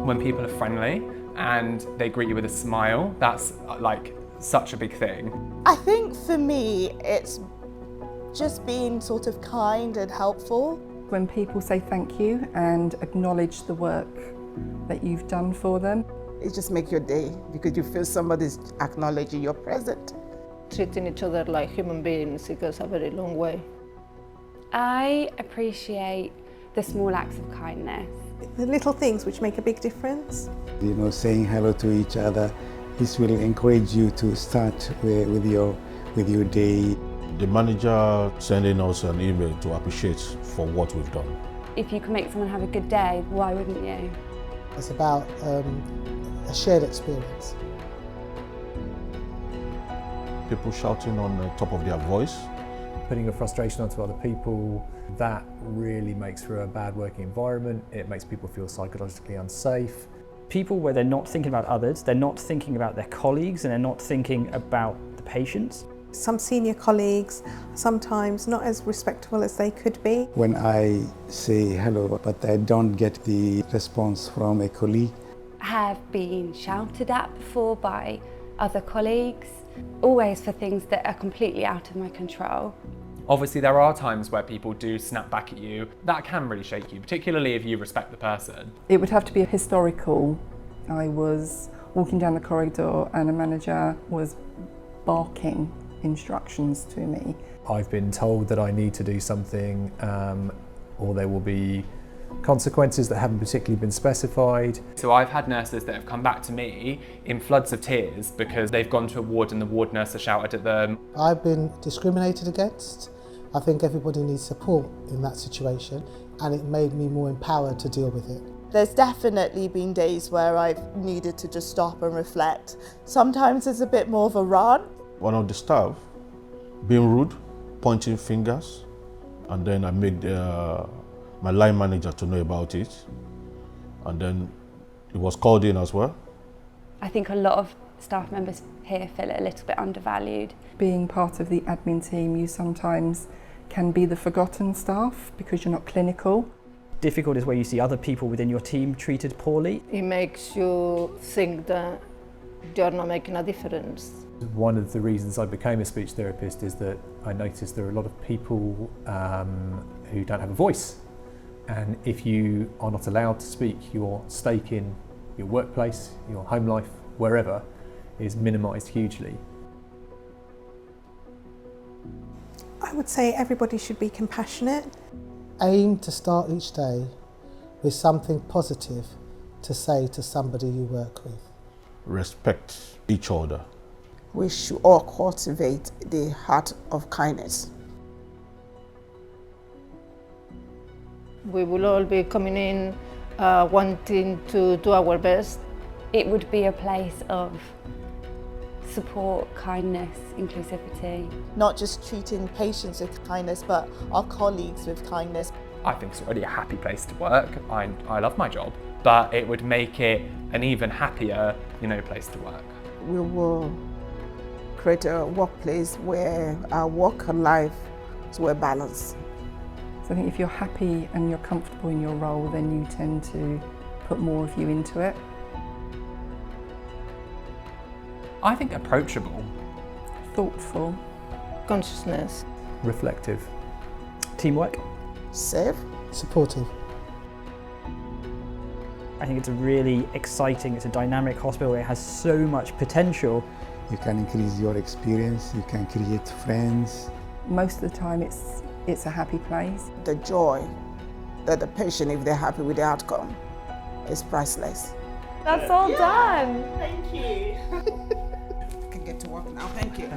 when people are friendly and they greet you with a smile. That's like such a big thing. I think for me, it's just being sort of kind and helpful. When people say thank you and acknowledge the work that you've done for them. It just makes your day because you feel somebody's acknowledging you're present. Treating each other like human beings, it goes a very long way. I appreciate the small acts of kindness. The little things which make a big difference. You know, saying hello to each other, this will encourage you to start with your day. The manager sending us an email to appreciate for what we've done. If you can make someone have a good day, why wouldn't you? It's about a shared experience. People shouting on the top of their voice. Putting your frustration onto other people, that really makes for a bad working environment. It makes people feel psychologically unsafe. People where they're not thinking about others, they're not thinking about their colleagues, and they're not thinking about the patients. Some senior colleagues, sometimes not as respectful as they could be. When I say hello, but I don't get the response from a colleague. I have been shouted at before by other colleagues, always for things that are completely out of my control. Obviously there are times where people do snap back at you. That can really shake you, particularly if you respect the person. It would have to be historical. I was walking down the corridor and a manager was barking instructions to me. I've been told that I need to do something or there will be consequences that haven't particularly been specified. So I've had nurses that have come back to me in floods of tears because they've gone to a ward and the ward nurse has shouted at them. I've been discriminated against. I think everybody needs support in that situation, and it made me more empowered to deal with it. There's definitely been days where I've needed to just stop and reflect. Sometimes it's a bit more of a run. One of the staff being rude, pointing fingers, and then I made my line manager to know about it, and then it was called in as well. I think a lot of staff members here feel a little bit undervalued. Being part of the admin team, you sometimes can be the forgotten staff because you're not clinical. Difficult is where you see other people within your team treated poorly. It makes you think that you're not making a difference. One of the reasons I became a speech therapist is that I noticed there are a lot of people who don't have a voice. And if you are not allowed to speak, your stake in your workplace, your home life, wherever, is minimised hugely. I would say everybody should be compassionate. Aim to start each day with something positive to say to somebody you work with. Respect each other. We should all cultivate the heart of kindness. We will all be coming in wanting to do our best. It would be a place of support, kindness, inclusivity. Not just treating patients with kindness, but our colleagues with kindness. I think it's already a happy place to work. I love my job, but it would make it an even happier, place to work. We will create a workplace where our work and life is well balanced. So I think if you're happy and you're comfortable in your role, then you tend to put more of you into it. I think approachable. Thoughtful. Consciousness. Reflective. Teamwork. Safe. Supportive. I think it's a really exciting, it's a dynamic hospital. It has so much potential. You can increase your experience, you can create friends. Most of the time it's a happy place. The joy that the patient, if they're happy with the outcome, is priceless. That's all done. Thank you. I can get to work now, thank you.